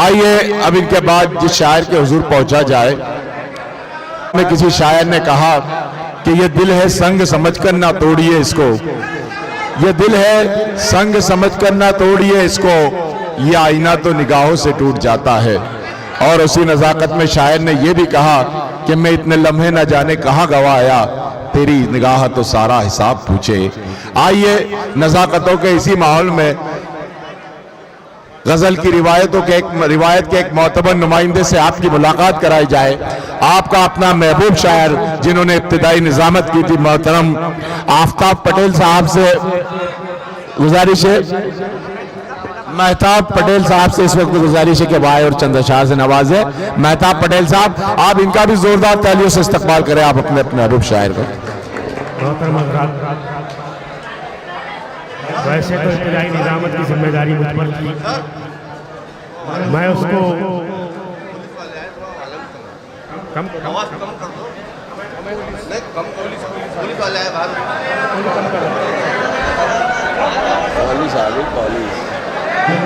आइए अब इनके बाद जिस शायर के हुजूर पहुंचा जाए। में किसी शायर ने कहा कि ये दिल है संग समझकर ना तोड़िए इसको, ये दिल है संग समझकर ना तोड़िए इसको, ये आईना तो निगाहों से टूट जाता है। और उसी नज़ाकत में शायर ने यह भी कहा कि मैं इतने लम्हे न जाने कहाँ गवाया, तेरी निगाह तो सारा हिसाब पूछे। आइए नज़ाकतों के इसी माहौल में गजल की रिवायत के एक मोतबर नुमाइंदे से आपकी मुलाकात कराई जाए। आपका अपना महबूब शायर जिन्होंने इब्तिदाई निजामत की थी, मोहतरम आफ्ताब पटेल साहब से गुजारिश है, महताब पटेल साहब से इस वक्त गुजारिश है कि भाई और चंद अशार से नवाजे। महताब पटेल साहब, आप इनका भी जोरदार तालियों से इस्तकबाल करें आप अपने अपने महबूब शायर को। वैसे तो इब्तिदाई निजामत की जिम्मेदारी मुझ पर थी, मैं उसको कम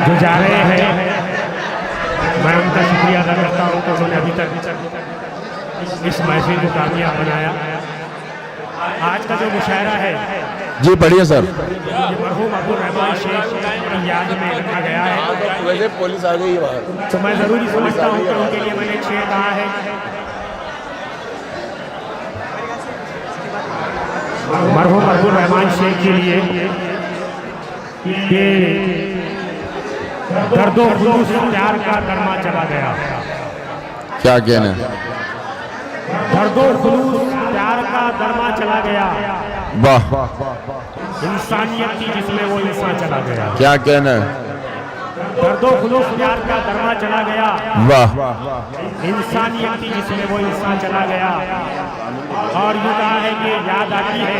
जो जा रहे हैं, मैं उनका शुक्रिया अदा करता हूँ कि उन्होंने अभी तक इस महफिल को कामयाब बनाया। आज का जो मुशायरा है जी पढ़िए सर। ये मरहूम अब्दुल रहमान शेख की याद में रखा गया है। वैसे पुलिस आ गई है, तो मैं ज़रूरी समझता हूँ कि उनके लिए मैंने शेर कहा है। मरहूम अब्दुल रहमान शेख के लिए कि दर्दो खुलूस प्यार का दरमा चला गया। क्या कहना, दर्दो खुलूस प्यार का दरमा चला गया, वाह, इंसानियत थी जिसमें वो इंसान चला गया। क्या कहना, दर्दो खुलूस प्यार का दरमा चला गया, वाह, इंसानियत थी जिसमें वो इंसान चला गया। और यूं कहा है कि याद आती है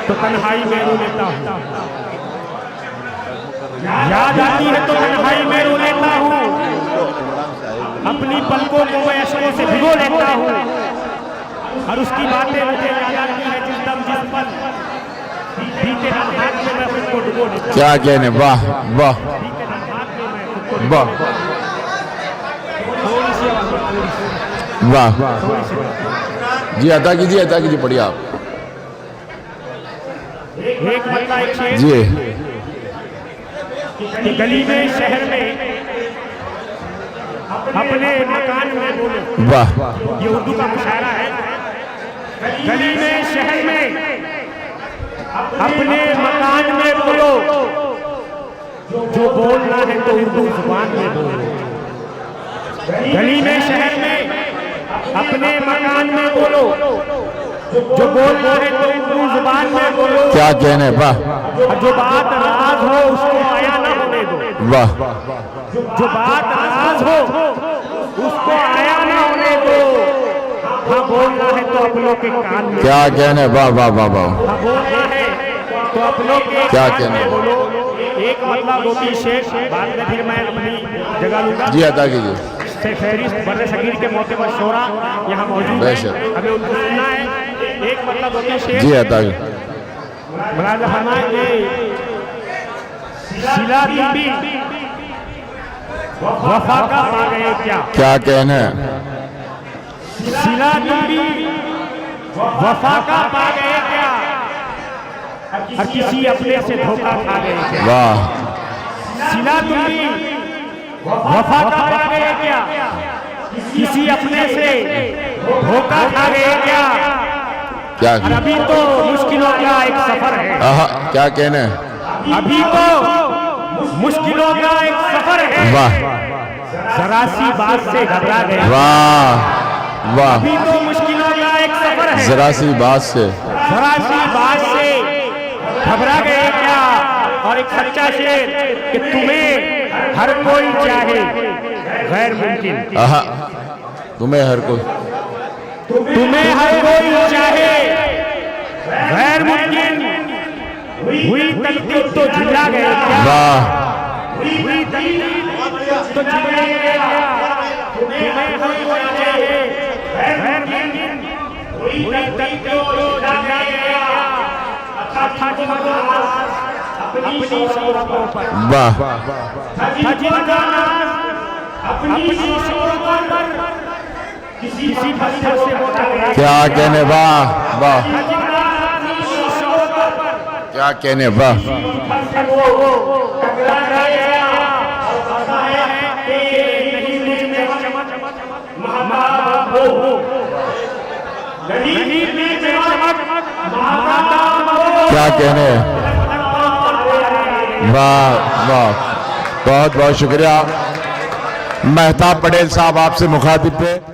तो तन्हाई में रो लेता हूँ, याद आती है तो तन्हाई में रो लेता हूँ, अपनी पलकों को मैं अश्कों से भिगो लेता हूँ। और उसकी बातें मुझे याद आती है जिस दम जिस पल बीते लम्हात में मैं खुद को डुबो लेता हूँ। क्या कहने, वाह वाह बीते लम्हात में मैं खुद को वाह वाह, जी अदा कीजिए पढ़िए आप एक बंदा एक शेर जी। कि गली में शहर में अपने मकान में बोलो, वाह, ये उर्दू का मुशायरा है। गली में शहर में अपने मकान में बोलो, जो बोलना है तो उर्दू जुबान में बोलो। गली में शहर में अपने मकान में बोलो, जो बोलना है तो उर्दू जुबान में बोलो। क्या कहने, वाह, और जो बात राज हो उसको आया ना होने दो, वाह, जो बात राज हो उसको आया ना होने दो। हाँ बोलना है तो अपनों के कान में, क्या कहने, वाह वाह वाह वाह, हाँ बोलना है तो अपनों के क्या कान कहने? में बोलो। एक मतलब गोपी शेख, बाद में फिर मैं अपनी जगह लूंगा। जी अदा कीजिए, फहरिस्त बर्रे सगीर के मौके पर शोरा यहाँ मौजूद है, हमें उनको सुनना है। एक मतलब गोपी शेख जी अदा कीजिए, मुलाज़ा फरमाए सिला बीबी वफा का पा गए क्या कहने, सिला बीबी वफा का पा गए क्या, हर किसी अपने से धोखा खा गए क्या। वाह, सिला बीबी वफा का पा गए क्या, किसी अपने से धोखा खा गए क्या। क्या और अभी तो मुश्किलों का एक सफर है, आहा, क्या कहने, अभी तो मुश्किलों का एक सफर है। वाह जरा सी बात से घबरा गए, वाह वाह, अभी तो मुश्किलों का एक सफर है। जरा सी बात से, जरा सी बात से घबरा गए क्या। और एक सच्चा शेर कि तुम्हें हर कोई चाहे गैर मुमकिन, आहा, तुम्हें हर कोई, तुम्हें हर कोई चाहे गैर मुमकिन, हुई तकदीर तो झुला गए क्या, वाह, हुई तकदीर तो झुला गए क्या। तुम्हें हर कोई चाहे गैर मुमकिन, हुई तकदीर तो झुला गए क्या। था जिनका नाज अपनी शौहरतों पर, वाह, था जिनका नाज अपनी शोहरतों पर किसी पत्थर से वो टकराया। क्या कहने, वाह वाह, अपनी शोहरतों पर क्या कहने, वाह। पत्थर वो टकराया गया और बताया कि नहीं मुझ में चमक महाताब हो, नहीं में चमक महाताब हो। क्या कहने, वाह वाह, बहुत बहुत शुक्रिया। मेहताब पटेल साहब आपसे मुखातिब थे।